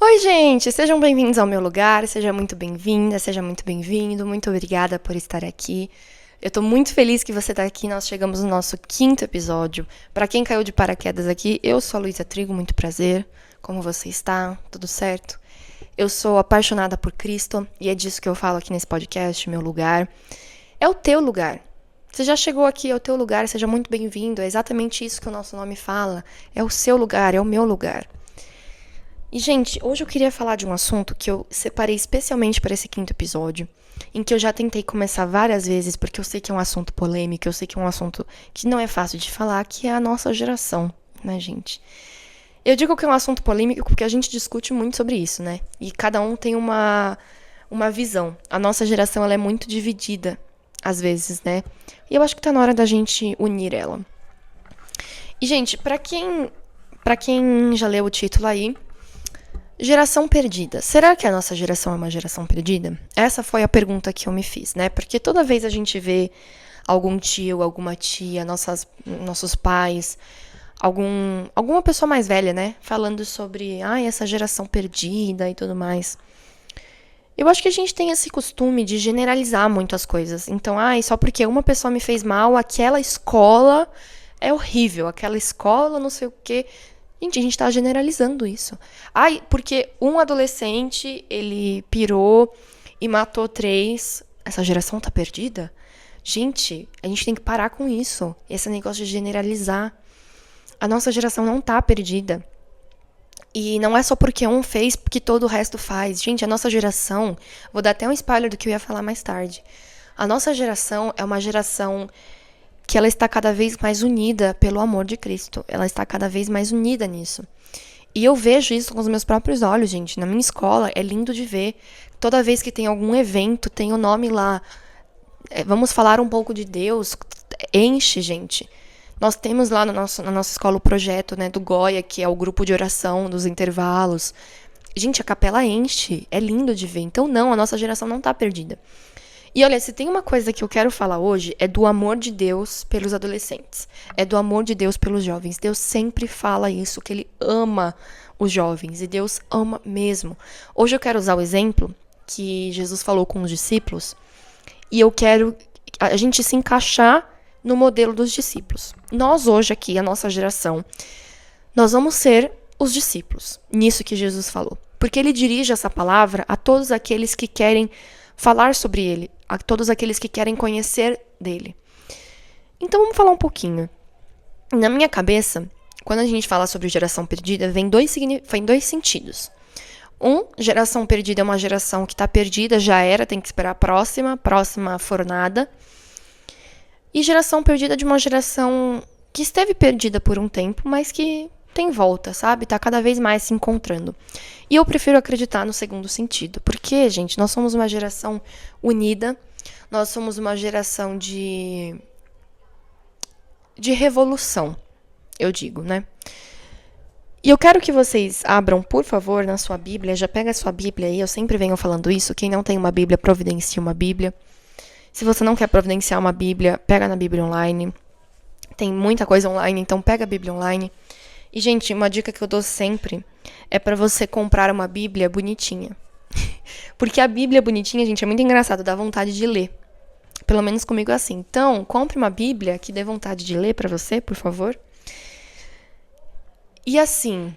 Oi, gente! Sejam bem-vindos ao meu lugar, seja muito bem-vinda, seja muito bem-vindo, muito obrigada por estar aqui. Eu tô muito feliz que você tá aqui, nós chegamos no nosso 5º episódio. Para quem caiu de paraquedas aqui, eu sou a Luísa Trigo, muito prazer. Como você está? Tudo certo? Eu sou apaixonada por Cristo e é disso que eu falo aqui nesse podcast, meu lugar. É o teu lugar. Você já chegou aqui, é o teu lugar, seja muito bem-vindo. É exatamente isso que o nosso nome fala. É o seu lugar, é o meu lugar. E, gente, hoje eu queria falar de um assunto que eu separei especialmente para esse 5º episódio, em que eu já tentei começar várias vezes, porque eu sei que é um assunto polêmico, eu sei que é um assunto que não é fácil de falar, que é a nossa geração, né, gente? Eu digo que é um assunto polêmico porque a gente discute muito sobre isso, né? E cada um tem uma visão. A nossa geração, ela é muito dividida, às vezes, né? E eu acho que tá na hora da gente unir ela. E, gente, para quem já leu o título aí, geração perdida. Será que a nossa geração é uma geração perdida? Essa foi a pergunta que eu me fiz, né? Porque toda vez a gente vê algum tio, alguma tia, nossos pais, alguma pessoa mais velha, né? Falando sobre, essa geração perdida e tudo mais. Eu acho que a gente tem esse costume de generalizar muito as coisas. Então, só porque uma pessoa me fez mal, aquela escola é horrível, aquela escola não sei o quê. Gente, a gente tá generalizando isso. Porque um adolescente, ele pirou e matou 3. Essa geração tá perdida? Gente, a gente tem que parar com isso. Esse negócio de generalizar. A nossa geração não tá perdida. E não é só porque um fez que todo o resto faz. Gente, a nossa geração... Vou dar até um spoiler do que eu ia falar mais tarde. A nossa geração é uma geração que ela está cada vez mais unida pelo amor de Cristo. Ela está cada vez mais unida nisso. E eu vejo isso com os meus próprios olhos, gente. Na minha escola é lindo de ver. Toda vez que tem algum evento, tem o nome lá. Vamos falar um pouco de Deus. Enche, gente. Nós temos lá na nossa escola o projeto, né, do Goia, que é o grupo de oração dos intervalos. Gente, a capela enche. É lindo de ver. Então, não, a nossa geração não está perdida. E olha, se tem uma coisa que eu quero falar hoje, é do amor de Deus pelos adolescentes. É do amor de Deus pelos jovens. Deus sempre fala isso, que ele ama os jovens. E Deus ama mesmo. Hoje eu quero usar o exemplo que Jesus falou com os discípulos. E eu quero a gente se encaixar no modelo dos discípulos. Nós hoje aqui, a nossa geração, nós vamos ser os discípulos. Nisso que Jesus falou. Porque ele dirige essa palavra a todos aqueles que querem falar sobre ele, a todos aqueles que querem conhecer dele. Então vamos falar um pouquinho. Na minha cabeça, quando a gente fala sobre geração perdida, vem dois sentidos. Geração perdida é uma geração que está perdida, já era, tem que esperar a próxima fornada. E geração perdida de uma geração que esteve perdida por um tempo, mas que tem volta, sabe? Tá cada vez mais se encontrando. E eu prefiro acreditar no segundo sentido. Porque, gente, nós somos uma geração unida. Nós somos uma geração de revolução, eu digo, né? E eu quero que vocês abram, por favor, na sua Bíblia. Já pega a sua Bíblia aí. Eu sempre venho falando isso. Quem não tem uma Bíblia, providencie uma Bíblia. Se você não quer providenciar uma Bíblia, pega na Bíblia online. Tem muita coisa online, então pega a Bíblia online. E, gente, uma dica que eu dou sempre é pra você comprar uma Bíblia bonitinha. Porque a Bíblia bonitinha, gente, é muito engraçado, dá vontade de ler. Pelo menos comigo é assim. Então, compre uma Bíblia que dê vontade de ler pra você, por favor. E assim,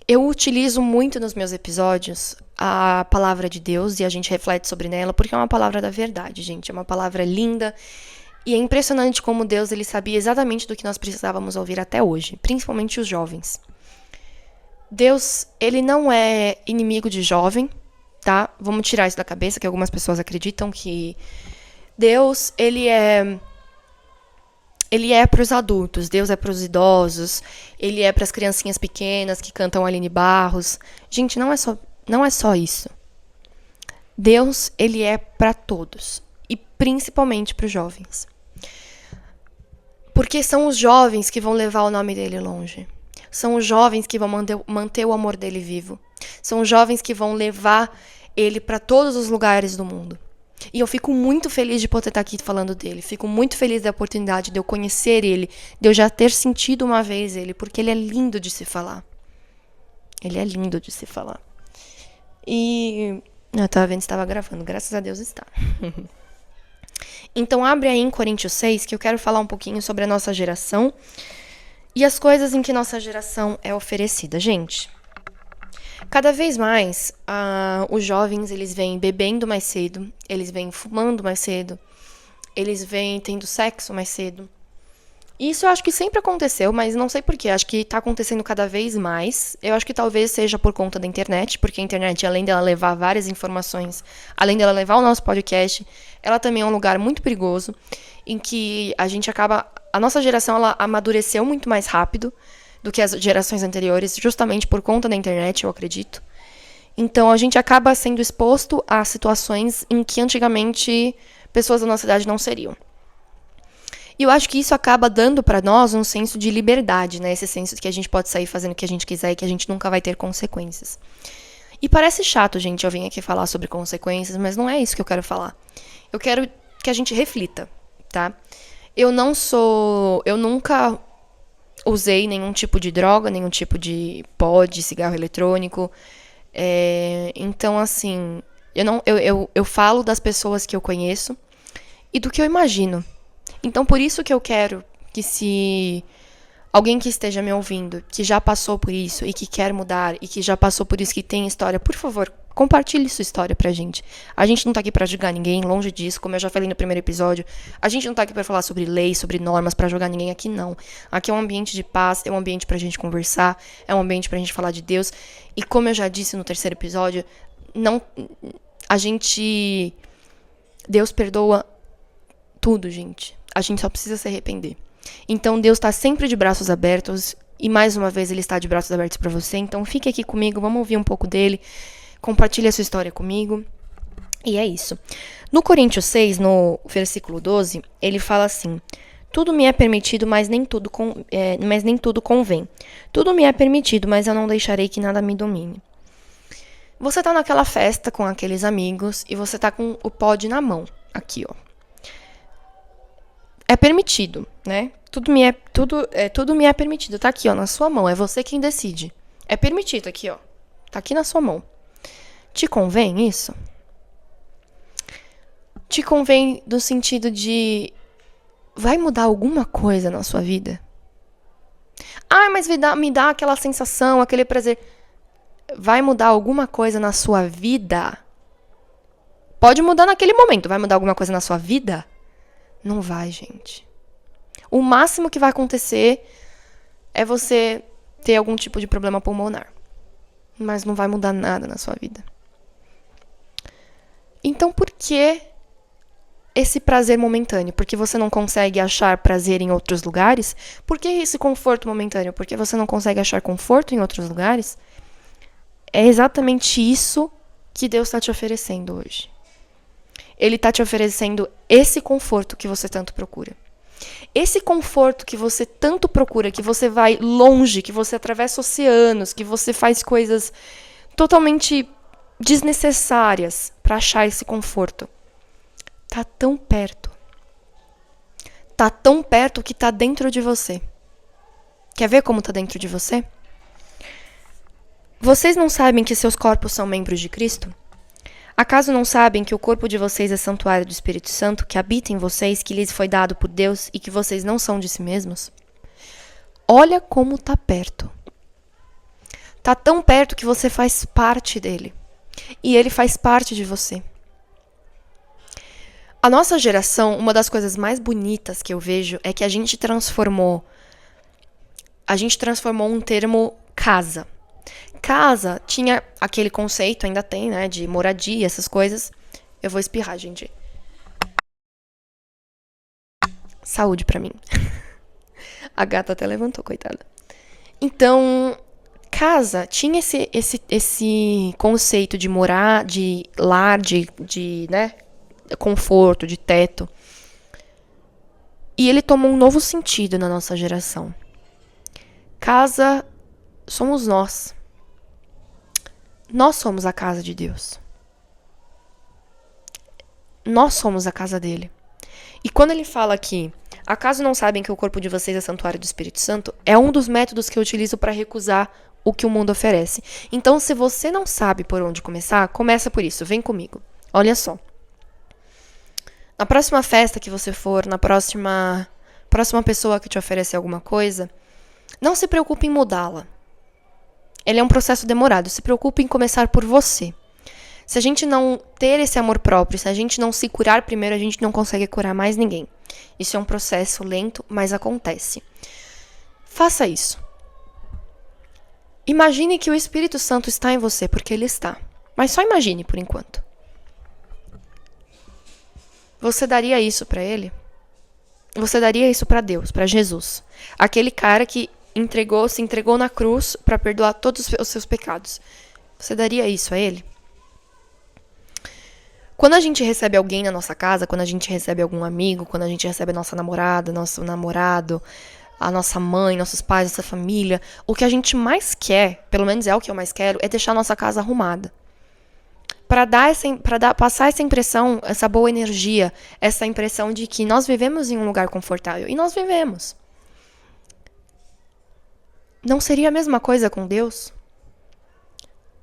eu utilizo muito nos meus episódios a palavra de Deus e a gente reflete sobre ela, porque é uma palavra da verdade, gente. É uma palavra linda. E é impressionante como Deus ele sabia exatamente do que nós precisávamos ouvir até hoje, principalmente os jovens. Deus, ele não é inimigo de jovem, tá? Vamos tirar isso da cabeça, que algumas pessoas acreditam que Deus, ele é para os adultos, Deus é para os idosos, ele é para as criancinhas pequenas que cantam Aline Barros. Gente, não é só isso. Deus, ele é para todos. E principalmente para os jovens. Porque são os jovens que vão levar o nome dele longe. São os jovens que vão manter o amor dele vivo. São os jovens que vão levar ele para todos os lugares do mundo. E eu fico muito feliz de poder estar aqui falando dele. Fico muito feliz da oportunidade de eu conhecer ele, de eu já ter sentido uma vez ele, porque ele é lindo de se falar. Ele é lindo de se falar. E eu tava vendo se estava gravando, graças a Deus está. Então abre aí em Coríntios 6, que eu quero falar um pouquinho sobre a nossa geração e as coisas em que nossa geração é oferecida. Gente, cada vez mais os jovens, eles vêm bebendo mais cedo, eles vêm fumando mais cedo, eles vêm tendo sexo mais cedo. Isso eu acho que sempre aconteceu, mas não sei porquê. Acho que tá acontecendo cada vez mais. Eu acho que talvez seja por conta da internet, porque a internet, além dela levar várias informações, além dela levar o nosso podcast, ela também é um lugar muito perigoso, em que a gente acaba... A nossa geração, ela amadureceu muito mais rápido do que as gerações anteriores, justamente por conta da internet, eu acredito. Então, a gente acaba sendo exposto a situações em que antigamente pessoas da nossa idade não seriam. E eu acho que isso acaba dando pra nós um senso de liberdade, né? Esse senso de que a gente pode sair fazendo o que a gente quiser e que a gente nunca vai ter consequências. E parece chato, gente, eu vim aqui falar sobre consequências, mas não é isso que eu quero falar. Eu quero que a gente reflita, tá? Eu nunca usei nenhum tipo de droga, nenhum tipo de pod, cigarro eletrônico. Então, assim, eu falo das pessoas que eu conheço e do que eu imagino. Então, por isso que eu quero que, se alguém que esteja me ouvindo, que já passou por isso e que quer mudar, e que já passou por isso, que tem história, por favor, compartilhe sua história pra gente. A gente não tá aqui pra julgar ninguém, longe disso, como eu já falei no primeiro episódio. A gente não tá aqui pra falar sobre leis, sobre normas, pra julgar ninguém. Aqui não. Aqui é um ambiente de paz, é um ambiente pra gente conversar, é um ambiente pra gente falar de Deus. E como eu já disse no terceiro episódio, Deus perdoa tudo, gente. A gente só precisa se arrepender. Então, Deus está sempre de braços abertos. E, mais uma vez, Ele está de braços abertos para você. Então, fique aqui comigo. Vamos ouvir um pouco dele. Compartilhe a sua história comigo. E é isso. No Coríntios 6, no versículo 12, ele fala assim: tudo me é permitido, mas nem tudo convém. Tudo me é permitido, mas eu não deixarei que nada me domine. Você tá naquela festa com aqueles amigos e você tá com o pod na mão. Aqui, ó. É permitido, né? Tudo me é permitido. Tá aqui, ó, na sua mão. É você quem decide. É permitido aqui, ó. Tá aqui na sua mão. Te convém isso? Te convém no sentido de... vai mudar alguma coisa na sua vida? Ah, mas me dá aquela sensação, aquele prazer. Vai mudar alguma coisa na sua vida? Pode mudar naquele momento. Vai mudar alguma coisa na sua vida? Não vai, gente. O máximo que vai acontecer é você ter algum tipo de problema pulmonar. Mas não vai mudar nada na sua vida. Então, por que esse prazer momentâneo? Porque você não consegue achar prazer em outros lugares? Por que esse conforto momentâneo? Porque você não consegue achar conforto em outros lugares? É exatamente isso que Deus está te oferecendo hoje. Ele está te oferecendo esse conforto que você tanto procura. Esse conforto que você tanto procura, que você vai longe, que você atravessa oceanos, que você faz coisas totalmente desnecessárias para achar esse conforto. Tá tão perto. Tá tão perto que tá dentro de você. Quer ver como tá dentro de você? Vocês não sabem que seus corpos são membros de Cristo? Acaso não sabem que o corpo de vocês é santuário do Espírito Santo, que habita em vocês, que lhes foi dado por Deus e que vocês não são de si mesmos? Olha como tá perto. Tá tão perto que você faz parte dele. E ele faz parte de você. A nossa geração, uma das coisas mais bonitas que eu vejo é que a gente transformou um termo casa. Casa tinha aquele conceito, ainda tem, né, de moradia, essas coisas. Eu vou espirrar, gente. Saúde pra mim. A gata até levantou, coitada. Então, casa tinha esse conceito de morar, de lar, de né, conforto, de teto. E ele tomou um novo sentido na nossa geração. Casa somos nós. Nós somos a casa de Deus. Nós somos a casa dele. E quando ele fala aqui, acaso não sabem que o corpo de vocês é santuário do Espírito Santo? É um dos métodos que eu utilizo para recusar o que o mundo oferece. Então, se você não sabe por onde começar, começa por isso. Vem comigo. Olha só. Na próxima festa que você for, na próxima pessoa que te oferecer alguma coisa, não se preocupe em mudá-la. Ele é um processo demorado. Se preocupe em começar por você. Se a gente não ter esse amor próprio, se a gente não se curar primeiro, a gente não consegue curar mais ninguém. Isso é um processo lento, mas acontece. Faça isso. Imagine que o Espírito Santo está em você, porque ele está. Mas só imagine por enquanto. Você daria isso para ele? Você daria isso para Deus, para Jesus. Aquele cara que se entregou na cruz para perdoar todos os seus pecados. Você daria isso a ele? Quando a gente recebe alguém na nossa casa, quando a gente recebe algum amigo, quando a gente recebe a nossa namorada, nosso namorado, a nossa mãe, nossos pais, nossa família, o que a gente mais quer, pelo menos é o que eu mais quero, é deixar a nossa casa arrumada. Para passar essa impressão, essa boa energia, essa impressão de que nós vivemos em um lugar confortável. E nós vivemos. Não seria a mesma coisa com Deus?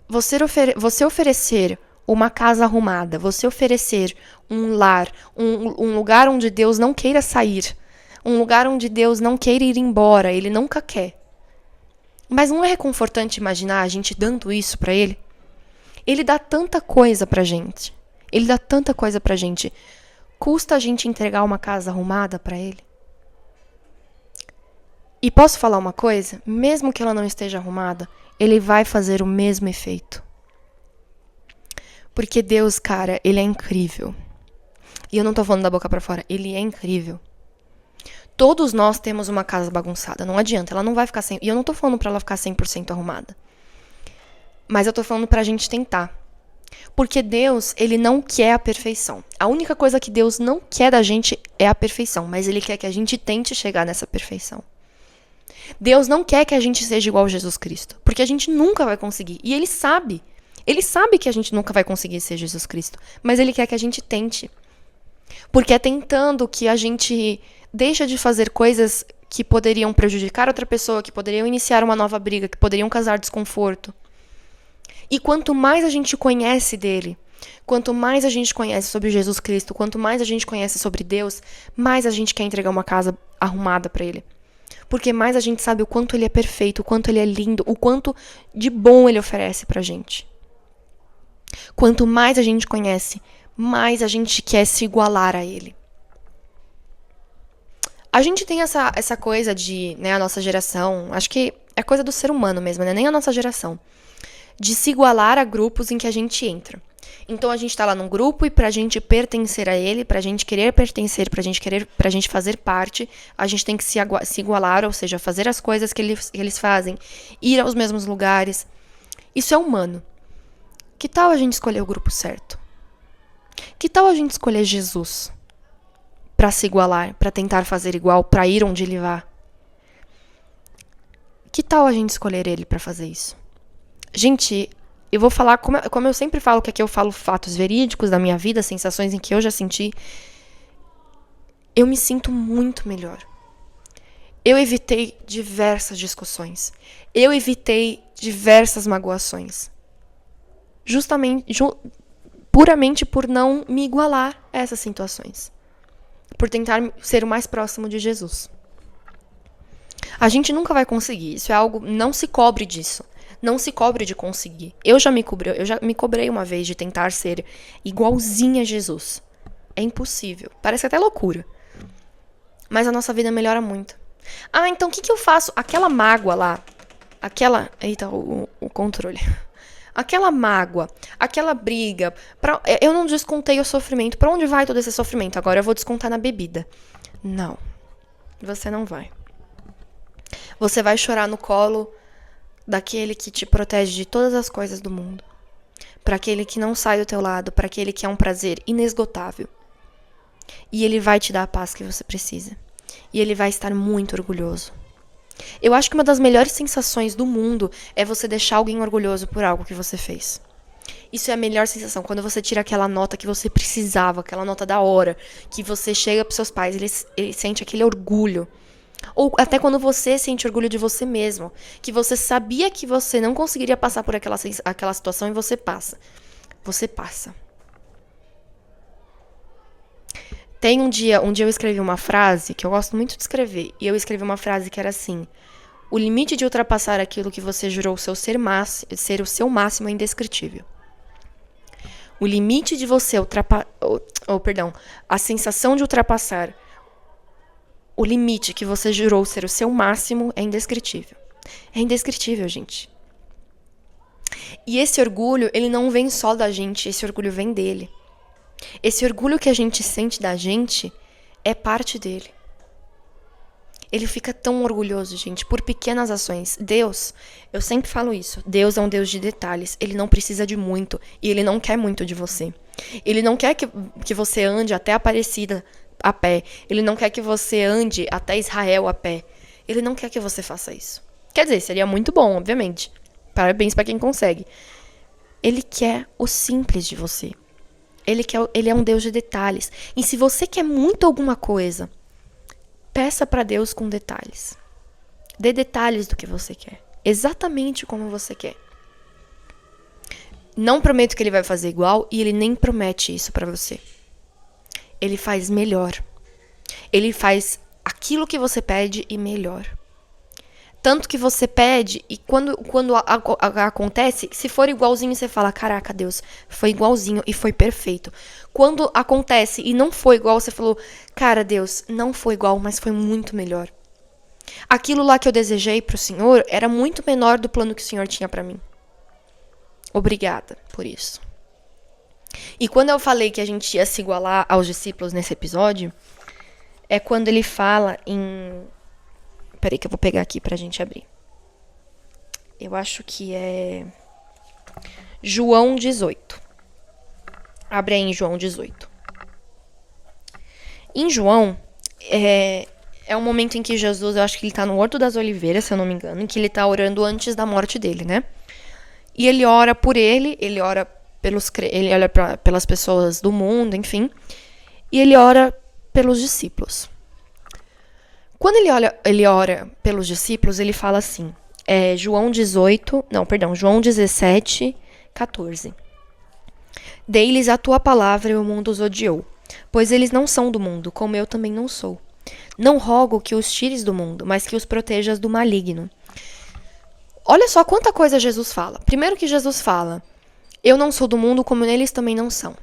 Você oferecer uma casa arrumada, você oferecer um lar, um lugar onde Deus não queira sair, um lugar onde Deus não queira ir embora, Ele nunca quer. Mas não é reconfortante imaginar a gente dando isso para Ele? Ele dá tanta coisa pra gente. Ele dá tanta coisa pra gente. Custa a gente entregar uma casa arrumada pra Ele? E posso falar uma coisa? Mesmo que ela não esteja arrumada, Ele vai fazer o mesmo efeito. Porque Deus, cara, Ele é incrível. E eu não tô falando da boca pra fora. Ele é incrível. Todos nós temos uma casa bagunçada. Não adianta, ela não vai ficar 100%. E eu não tô falando pra ela ficar 100% arrumada. Mas eu tô falando pra gente tentar. Porque Deus, Ele não quer a perfeição. A única coisa que Deus não quer da gente é a perfeição. Mas Ele quer que a gente tente chegar nessa perfeição. Deus não quer que a gente seja igual a Jesus Cristo. Porque a gente nunca vai conseguir. E Ele sabe. Ele sabe que a gente nunca vai conseguir ser Jesus Cristo. Mas Ele quer que a gente tente. Porque é tentando que a gente deixa de fazer coisas que poderiam prejudicar outra pessoa, que poderiam iniciar uma nova briga, que poderiam causar desconforto. E quanto mais a gente conhece dele, quanto mais a gente conhece sobre Jesus Cristo, quanto mais a gente conhece sobre Deus, mais a gente quer entregar uma casa arrumada para ele. Porque mais a gente sabe o quanto ele é perfeito, o quanto ele é lindo, o quanto de bom ele oferece pra gente. Quanto mais a gente conhece, mais a gente quer se igualar a ele. A gente tem essa coisa de, né, a nossa geração, acho que é coisa do ser humano mesmo, né? Nem a nossa geração. De se igualar a grupos em que a gente entra. Então a gente tá lá num grupo e pra gente pertencer a ele, pra gente querer pertencer, pra gente fazer parte, a gente tem que se igualar, ou seja, fazer as coisas que eles fazem, ir aos mesmos lugares. Isso é humano. Que tal a gente escolher o grupo certo? Que tal a gente escolher Jesus pra se igualar, pra tentar fazer igual, pra ir onde ele vá? Que tal a gente escolher ele pra fazer isso? Gente, eu vou falar, como eu sempre falo, que aqui eu falo fatos verídicos da minha vida, sensações em que eu já senti. Eu me sinto muito melhor. Eu evitei diversas discussões. Eu evitei diversas magoações. Puramente por não me igualar a essas situações. Por tentar ser o mais próximo de Jesus. A gente nunca vai conseguir. Isso é algo, não se cobre disso. Não se cobre de conseguir. Eu já me cobrei uma vez de tentar ser igualzinha a Jesus. É impossível. Parece até loucura. Mas a nossa vida melhora muito. Ah, então o que eu faço? Aquela mágoa lá. Eita, o controle. Aquela mágoa, aquela briga. Eu não descontei o sofrimento. Pra onde vai todo esse sofrimento? Agora eu vou descontar na bebida. Não. Você não vai. Você vai chorar no colo daquele que te protege de todas as coisas do mundo. Para aquele que não sai do teu lado, para aquele que é um prazer inesgotável. E ele vai te dar a paz que você precisa. E ele vai estar muito orgulhoso. Eu acho que uma das melhores sensações do mundo é você deixar alguém orgulhoso por algo que você fez. Isso é a melhor sensação, quando você tira aquela nota que você precisava, aquela nota da hora, que você chega pros seus pais, eles sentem aquele orgulho. Ou até quando você sente orgulho de você mesmo. Que você sabia que você não conseguiria passar por aquela situação e você passa. Você passa. Tem um dia eu escrevi uma frase que eu gosto muito de escrever. E eu escrevi uma frase que era assim: o limite de ultrapassar aquilo que você jurou ser o seu máximo é indescritível. O limite de você a sensação de ultrapassar o limite que você jurou ser o seu máximo é indescritível. É indescritível, gente. E esse orgulho, ele não vem só da gente, esse orgulho vem dele. Esse orgulho que a gente sente da gente é parte dele. Ele fica tão orgulhoso, gente, por pequenas ações. Deus, eu sempre falo isso, Deus é um Deus de detalhes. Ele não precisa de muito e ele não quer muito de você. Ele não quer que você ande até Aparecida a pé. Ele não quer que você ande até Israel a pé. Ele não quer que você faça isso. Quer dizer, seria muito bom, obviamente. Parabéns pra quem consegue. Ele quer o simples de você. Ele é um Deus de detalhes. E se você quer muito alguma coisa, peça pra Deus com detalhes. Dê detalhes do que você quer. Exatamente como você quer. Não prometo que ele vai fazer igual e ele nem promete isso pra você. Ele faz melhor. Ele faz aquilo que você pede e melhor. Tanto que você pede e quando acontece, se for igualzinho, você fala, caraca, Deus, foi igualzinho e foi perfeito. Quando acontece e não foi igual, você falou, cara, Deus, não foi igual, mas foi muito melhor. Aquilo lá que eu desejei pro Senhor era muito menor do plano que o Senhor tinha pra mim. Obrigada por isso. E quando eu falei que a gente ia se igualar aos discípulos nesse episódio, é quando ele fala em... Peraí que eu vou pegar aqui pra gente abrir. Eu acho que é João 18. Abre aí em João 18. Em João, é um momento em que Jesus, eu acho que ele tá no Horto das Oliveiras, se eu não me engano, em que ele tá orando antes da morte dele, né? E ele ora por ele ora pelas pessoas do mundo, enfim. E ele ora pelos discípulos. Quando ele ora pelos discípulos, ele fala assim, João 17, 14. Dei-lhes a tua palavra e o mundo os odiou, pois eles não são do mundo, como eu também não sou. Não rogo que os tires do mundo, mas que os protejas do maligno. Olha só quanta coisa Jesus fala. Primeiro que Jesus fala, eu não sou do mundo, como eles também não são.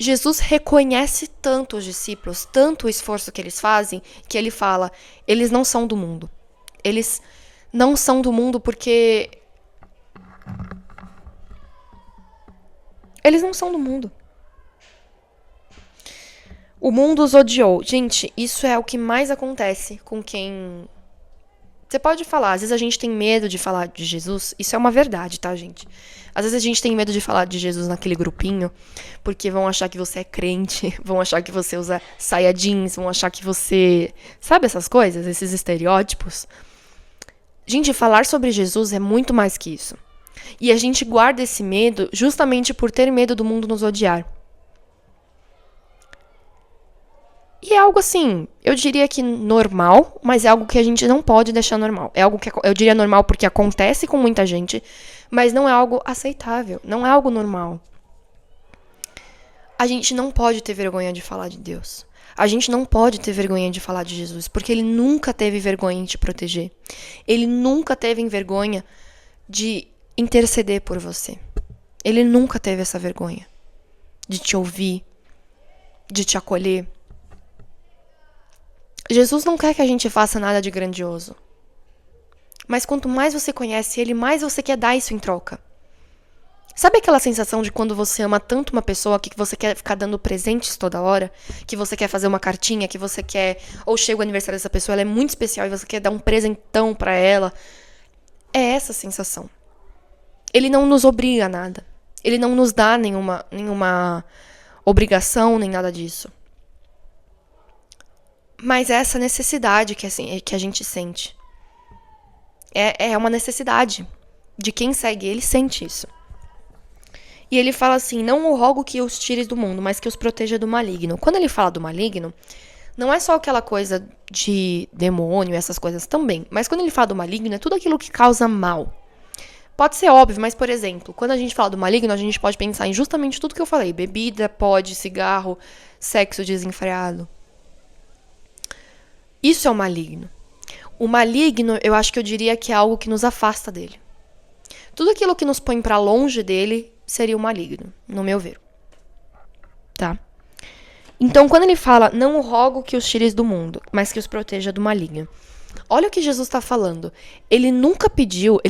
Jesus reconhece tanto os discípulos, tanto o esforço que eles fazem, que ele fala, eles não são do mundo. Eles não são do mundo porque... Eles não são do mundo. O mundo os odiou. Gente, isso é o que mais acontece com quem... Você pode falar, às vezes a gente tem medo de falar de Jesus. Isso é uma verdade, tá, gente? Às vezes a gente tem medo de falar de Jesus naquele grupinho, porque vão achar que você é crente, vão achar que você usa saia jeans, vão achar que você... Sabe essas coisas, esses estereótipos? Gente, falar sobre Jesus é muito mais que isso. E a gente guarda esse medo justamente por ter medo do mundo nos odiar. E é algo assim, eu diria que normal, mas é algo que a gente não pode deixar normal. É algo que eu diria normal porque acontece com muita gente, mas não é algo aceitável, não é algo normal. A gente não pode ter vergonha de falar de Deus. A gente não pode ter vergonha de falar de Jesus, porque ele nunca teve vergonha em te proteger. Ele nunca teve vergonha de interceder por você. Ele nunca teve essa vergonha de te ouvir, de te acolher. Jesus não quer que a gente faça nada de grandioso. Mas quanto mais você conhece ele, mais você quer dar isso em troca. Sabe aquela sensação de quando você ama tanto uma pessoa que você quer ficar dando presentes toda hora? Que você quer fazer uma cartinha, que você quer... Ou chega o aniversário dessa pessoa, ela é muito especial e você quer dar um presentão pra ela. É essa sensação. Ele não nos obriga a nada. Ele não nos dá nenhuma obrigação, nem nada disso. Mas é essa necessidade que a gente sente. É uma necessidade. De quem segue ele sente isso. E ele fala assim, não o rogo que os tires do mundo, mas que os proteja do maligno. Quando ele fala do maligno, Não é só aquela coisa de demônio, essas coisas também. Mas quando ele fala do maligno, é tudo aquilo que causa mal. Pode ser óbvio, mas, por exemplo, quando a gente fala do maligno, a gente pode pensar em justamente tudo que eu falei. Bebida, pod, cigarro, sexo desenfreado. Isso é o maligno. O maligno, eu acho que eu diria que é algo que nos afasta dele. Tudo aquilo que nos põe pra longe dele seria o maligno, no meu ver. Tá? Então, quando ele fala, não o rogo que os tires do mundo, mas que os proteja do maligno. Olha o que Jesus está falando. Ele nunca pediu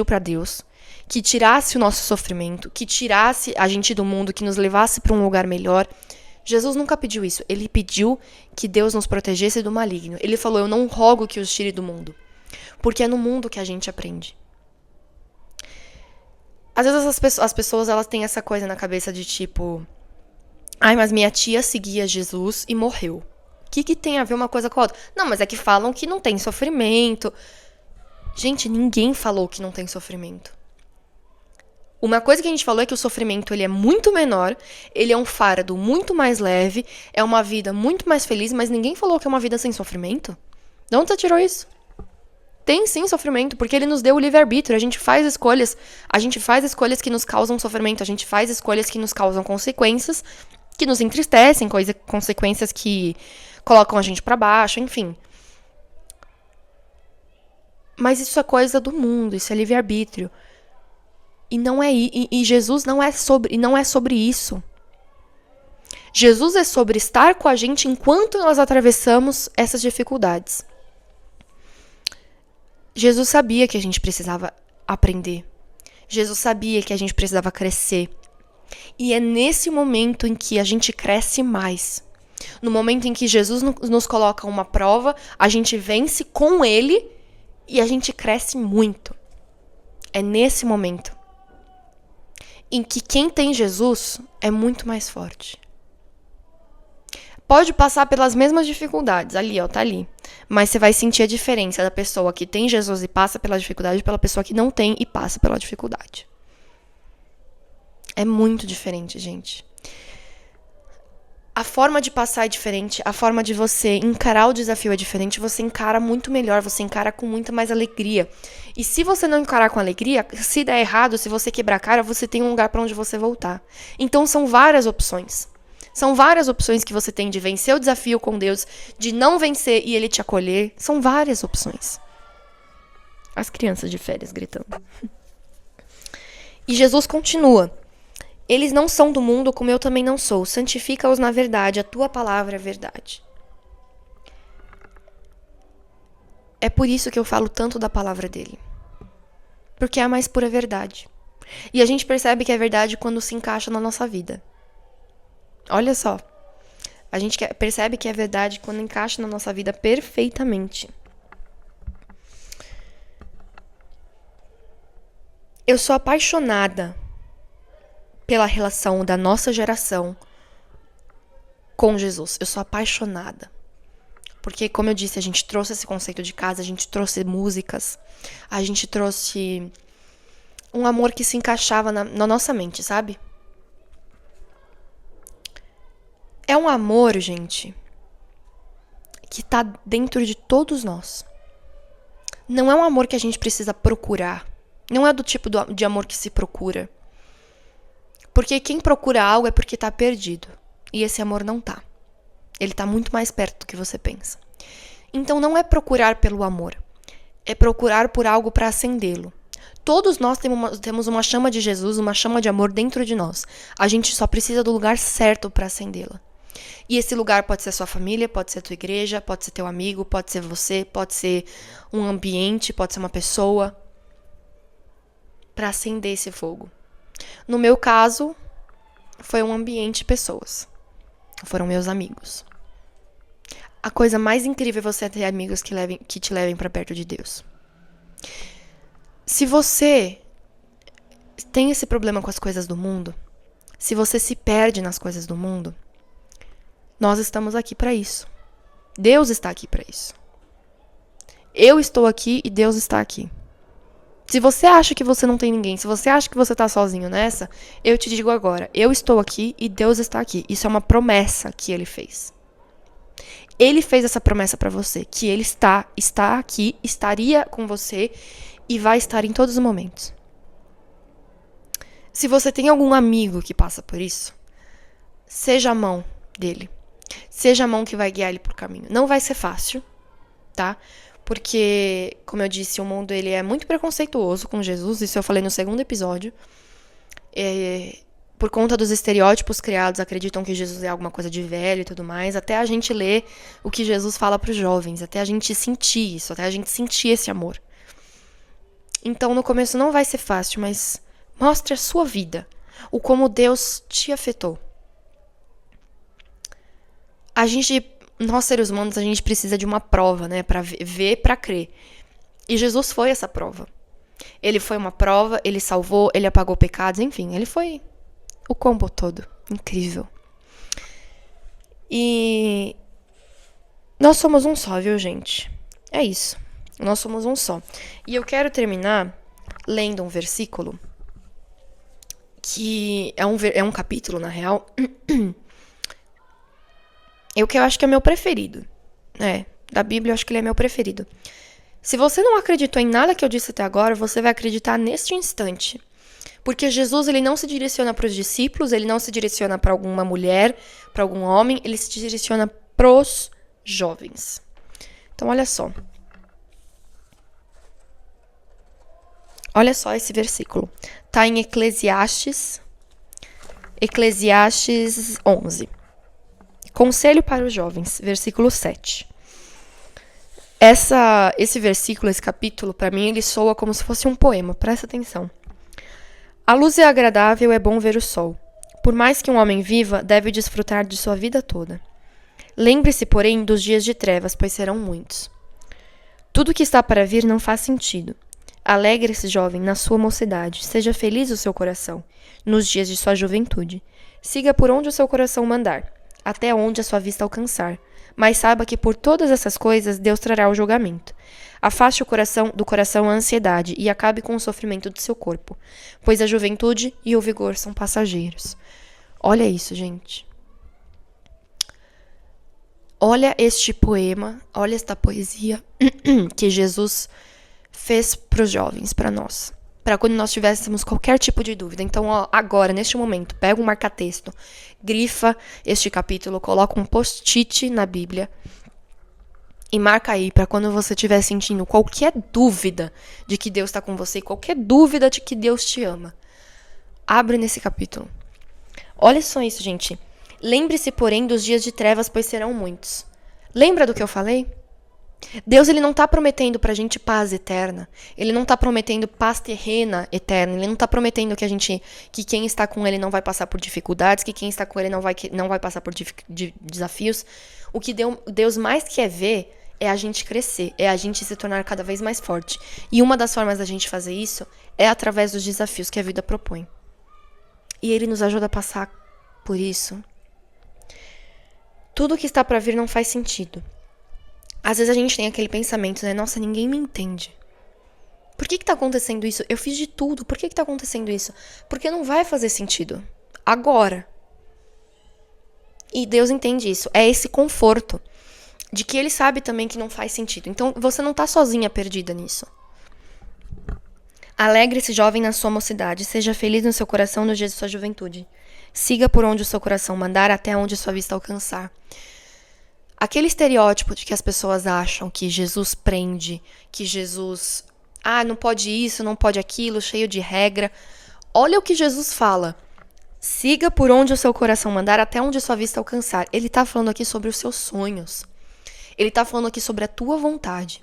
para Deus que tirasse o nosso sofrimento, que tirasse a gente do mundo, que nos levasse para um lugar melhor. Jesus nunca pediu isso. Ele pediu que Deus nos protegesse do maligno. Ele falou, eu não rogo que os tire do mundo. Porque é no mundo que a gente aprende. Às vezes as pessoas elas têm essa coisa na cabeça de tipo... Ai, mas minha tia seguia Jesus e morreu. O que tem a ver uma coisa com a outra? Não, mas é que falam que não tem sofrimento. Gente, ninguém falou que não tem sofrimento. Uma coisa que a gente falou é que o sofrimento ele é muito menor, ele é um fardo muito mais leve, é uma vida muito mais feliz, mas ninguém falou que é uma vida sem sofrimento. De onde você tirou isso? Tem sim sofrimento, porque ele nos deu o livre-arbítrio, a gente faz escolhas que nos causam sofrimento, a gente faz escolhas que nos causam consequências, que nos entristecem, consequências que colocam a gente pra baixo, enfim. Mas isso é coisa do mundo, isso é livre-arbítrio. E Jesus não é sobre isso. Jesus é sobre estar com a gente enquanto nós atravessamos essas dificuldades. Jesus sabia que a gente precisava aprender. Jesus sabia que a gente precisava crescer. E é nesse momento em que a gente cresce mais. No momento em que Jesus nos coloca uma prova, a gente vence com ele e a gente cresce muito. É nesse momento em que quem tem Jesus é muito mais forte. Pode passar pelas mesmas dificuldades, ali, ó, tá ali. Mas você vai sentir a diferença da pessoa que tem Jesus e passa pela dificuldade pela pessoa que não tem e passa pela dificuldade. É muito diferente, gente. A forma de passar é diferente, a forma de você encarar o desafio é diferente, você encara muito melhor, você encara com muita mais alegria. E se você não encarar com alegria, se der errado, se você quebrar a cara, você tem um lugar para onde você voltar. Então são várias opções. São várias opções que você tem de vencer o desafio com Deus, de não vencer e ele te acolher. São várias opções. As crianças de férias gritando. E Jesus continua. Eles não são do mundo, como eu também não sou. Santifica-os na verdade, a tua palavra é verdade. É por isso que eu falo tanto da palavra dele. Porque é a mais pura verdade. E a gente percebe que é verdade quando se encaixa na nossa vida. Olha só. A gente percebe que é verdade quando encaixa na nossa vida perfeitamente. Eu sou apaixonada pela relação da nossa geração com Jesus. Eu sou apaixonada. Porque, como eu disse, a gente trouxe esse conceito de casa, a gente trouxe músicas, a gente trouxe um amor que se encaixava na nossa mente, sabe? É um amor, gente, que tá dentro de todos nós. Não é um amor que a gente precisa procurar. Não é do tipo de amor que se procura. Porque quem procura algo é porque tá perdido. E esse amor não tá. Ele tá muito mais perto do que você pensa. Então não é procurar pelo amor. É procurar por algo para acendê-lo. Todos nós temos uma chama de Jesus, uma chama de amor dentro de nós. A gente só precisa do lugar certo para acendê-la. E esse lugar pode ser sua família, pode ser tua igreja, pode ser teu amigo, pode ser você, pode ser um ambiente, pode ser uma pessoa. Para acender esse fogo. No meu caso, foi um ambiente de pessoas. Foram meus amigos. A coisa mais incrível é você ter amigos que te levem para perto de Deus. Se você tem esse problema com as coisas do mundo, se você se perde nas coisas do mundo, nós estamos aqui para isso. Deus está aqui para isso. Eu estou aqui e Deus está aqui. Se você acha que você não tem ninguém, se você acha que você tá sozinho nessa, eu te digo agora, eu estou aqui e Deus está aqui. Isso é uma promessa que ele fez. Ele fez essa promessa pra você, que ele está aqui, estaria com você e vai estar em todos os momentos. Se você tem algum amigo que passa por isso, seja a mão dele. Seja a mão que vai guiar ele pro caminho. Não vai ser fácil, tá? Porque, como eu disse, o mundo ele é muito preconceituoso com Jesus. Isso eu falei no segundo episódio. Por conta dos estereótipos criados, acreditam que Jesus é alguma coisa de velho e tudo mais. Até a gente ler o que Jesus fala pros jovens. Até a gente sentir isso. Até a gente sentir esse amor. Então, no começo não vai ser fácil, mas mostre a sua vida. O como Deus te afetou. Nós seres humanos, a gente precisa de uma prova, né? Pra ver, pra crer. E Jesus foi essa prova. Ele foi uma prova, ele salvou, ele apagou pecados, enfim, ele foi o combo todo. Incrível. E nós somos um só, viu, gente? É isso. Nós somos um só. E eu quero terminar lendo um versículo que é um capítulo, na real, que eu acho que é meu preferido. Da Bíblia eu acho que ele é meu preferido. Se você não acreditou em nada que eu disse até agora, você vai acreditar neste instante. Porque Jesus, ele não se direciona para os discípulos, ele não se direciona para alguma mulher, para algum homem, ele se direciona pros jovens. Então, olha só. Olha só esse versículo. Tá em Eclesiastes 11. Conselho para os jovens, versículo 7. Esse versículo, esse capítulo, para mim, ele soa como se fosse um poema. Presta atenção. A luz é agradável, é bom ver o sol. Por mais que um homem viva, deve desfrutar de sua vida toda. Lembre-se, porém, dos dias de trevas, pois serão muitos. Tudo que está para vir não faz sentido. Alegre-se, jovem, na sua mocidade. Seja feliz o seu coração, nos dias de sua juventude. Siga por onde o seu coração mandar, até onde a sua vista alcançar. Mas saiba que por todas essas coisas Deus trará o julgamento. Afaste do coração a ansiedade e acabe com o sofrimento do seu corpo, pois a juventude e o vigor são passageiros. Olha isso, gente. Olha este poema, olha esta poesia que Jesus fez para os jovens, para nós. Para quando nós tivéssemos qualquer tipo de dúvida. Então, agora, neste momento, pega um marca-texto, grifa este capítulo, coloca um post-it na Bíblia e marca aí para quando você estiver sentindo qualquer dúvida de que Deus está com você, qualquer dúvida de que Deus te ama. Abre nesse capítulo. Olha só isso, gente. Lembre-se, porém, dos dias de trevas, pois serão muitos. Lembra do que eu falei? Deus, ele não está prometendo pra gente paz eterna. Ele não está prometendo paz terrena eterna. Ele não está prometendo que quem está com ele não vai passar por dificuldades, que quem está com ele não vai passar por desafios. O que Deus mais quer ver é a gente crescer, é a gente se tornar cada vez mais forte. E uma das formas da gente fazer isso é através dos desafios que a vida propõe. E ele nos ajuda a passar por isso. Tudo que está para vir não faz sentido. Às vezes a gente tem aquele pensamento, né? Nossa, ninguém me entende. Por que tá acontecendo isso? Eu fiz de tudo. Por que tá acontecendo isso? Porque não vai fazer sentido. Agora. E Deus entende isso. É esse conforto de que ele sabe também que não faz sentido. Então, você não tá sozinha perdida nisso. Alegre-se, jovem, na sua mocidade. Seja feliz no seu coração nos dias de sua juventude. Siga por onde o seu coração mandar, até onde sua vista alcançar. Aquele estereótipo de que as pessoas acham que Jesus prende, que Jesus, não pode isso, não pode aquilo, cheio de regra. Olha o que Jesus fala. Siga por onde o seu coração mandar, até onde sua vista alcançar. Ele está falando aqui sobre os seus sonhos. Ele está falando aqui sobre a tua vontade.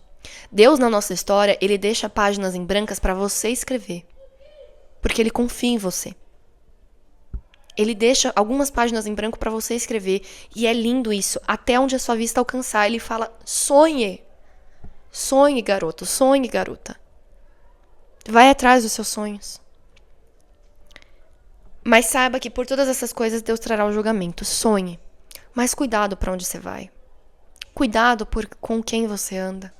Deus, na nossa história, ele deixa páginas em brancas para você escrever. Porque ele confia em você. Ele deixa algumas páginas em branco para você escrever. E é lindo isso. Até onde a sua vista alcançar. Ele fala, sonhe. Sonhe, garoto. Sonhe, garota. Vai atrás dos seus sonhos. Mas saiba que por todas essas coisas Deus trará o julgamento. Sonhe. Mas cuidado para onde você vai. Cuidado com quem você anda.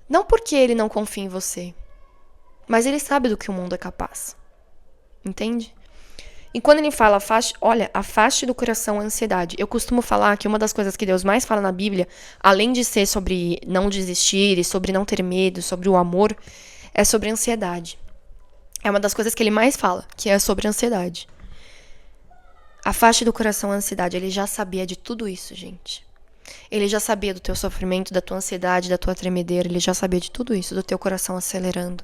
Não porque ele não confia em você. Mas ele sabe do que o mundo é capaz. Entende? E quando ele fala, afaste do coração a ansiedade. Eu costumo falar que uma das coisas que Deus mais fala na Bíblia, além de ser sobre não desistir, e sobre não ter medo, sobre o amor, é sobre a ansiedade. É uma das coisas que ele mais fala, que é sobre a ansiedade. Afaste do coração a ansiedade. Ele já sabia de tudo isso, gente. Ele já sabia do teu sofrimento, da tua ansiedade, da tua tremedeira. Ele já sabia de tudo isso, do teu coração acelerando.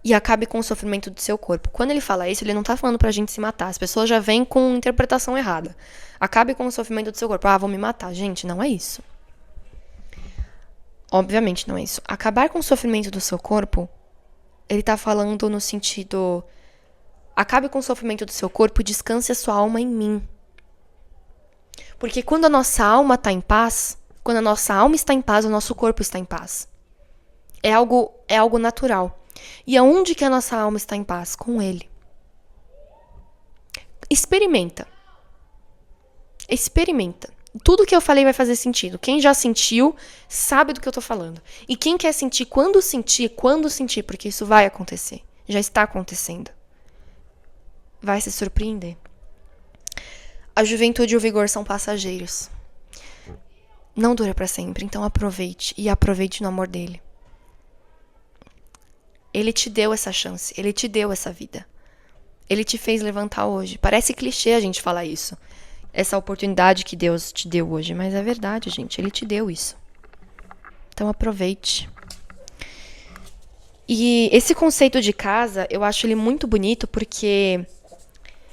E acabe com o sofrimento do seu corpo. Quando ele fala isso, ele não tá falando pra gente se matar. As pessoas já vêm com interpretação errada. Acabe com o sofrimento do seu corpo. Ah, vou me matar. Gente, não é isso. Obviamente não é isso. Acabar com o sofrimento do seu corpo, ele tá falando no sentido... Acabe com o sofrimento do seu corpo e descanse a sua alma em mim. Porque quando a nossa alma tá em paz, quando a nossa alma está em paz, o nosso corpo está em paz. É algo natural. E aonde que a nossa alma está em paz? Com Ele. Experimenta. Experimenta. Tudo que eu falei vai fazer sentido. Quem já sentiu, sabe do que eu tô falando. E quem quer sentir, quando sentir, porque isso vai acontecer. Já está acontecendo. Vai se surpreender. A juventude e o vigor são passageiros. Não dura para sempre, então aproveite. E aproveite no amor dele. Ele te deu essa chance, ele te deu essa vida. Ele te fez levantar hoje. Parece clichê a gente falar isso. Essa oportunidade que Deus te deu hoje. Mas é verdade, gente. Ele te deu isso. Então aproveite. E esse conceito de casa, eu acho ele muito bonito porque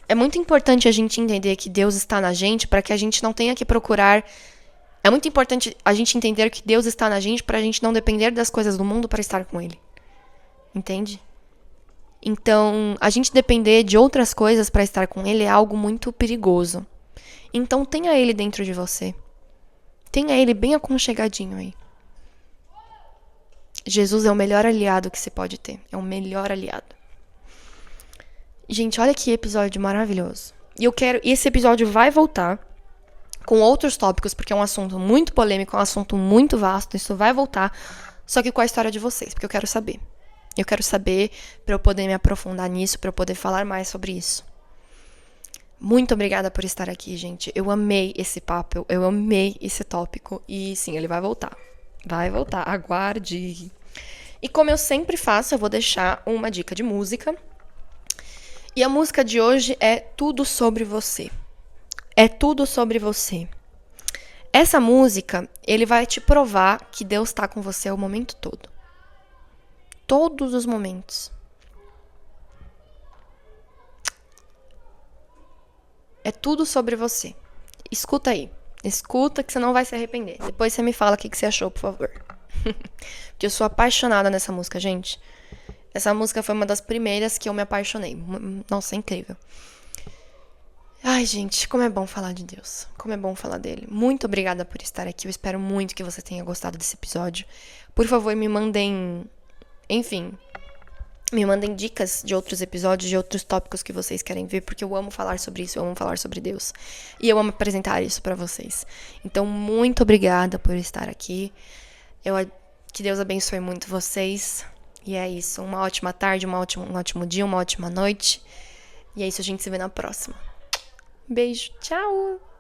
é muito importante a gente entender que Deus está na gente para que a gente não tenha que procurar. É muito importante a gente entender que Deus está na gente para a gente não depender das coisas do mundo para estar com Ele. Entende? Então, a gente depender de outras coisas para estar com Ele é algo muito perigoso. Então, tenha Ele dentro de você. Tenha Ele bem aconchegadinho aí. Jesus é o melhor aliado que você pode ter. É o melhor aliado. Gente, olha que episódio maravilhoso. E esse episódio vai voltar com outros tópicos, porque é um assunto muito polêmico, é um assunto muito vasto. Isso vai voltar, só que com a história de vocês, porque eu quero saber. Eu quero saber para eu poder me aprofundar nisso, para eu poder falar mais sobre isso. Muito obrigada por estar aqui, gente. Eu amei esse papo, eu amei esse tópico. E sim, ele vai voltar. Vai voltar, aguarde. E como eu sempre faço, eu vou deixar uma dica de música. E a música de hoje é Tudo Sobre Você. É tudo sobre você. Essa música, ele vai te provar que Deus está com você o momento todo. Todos os momentos. É tudo sobre você. Escuta aí. Escuta que você não vai se arrepender. Depois você me fala o que você achou, por favor. Porque eu sou apaixonada nessa música, gente. Essa música foi uma das primeiras que eu me apaixonei. Nossa, é incrível. Ai, gente, como é bom falar de Deus. Como é bom falar dele. Muito obrigada por estar aqui. Eu espero muito que você tenha gostado desse episódio. Por favor, me mandem... Enfim, me mandem dicas de outros episódios, de outros tópicos que vocês querem ver, porque eu amo falar sobre isso, eu amo falar sobre Deus. E eu amo apresentar isso pra vocês. Então, muito obrigada por estar aqui. Que Deus abençoe muito vocês. E é isso. Uma ótima tarde, um ótimo dia, uma ótima noite. E é isso, a gente se vê na próxima. Beijo. Tchau!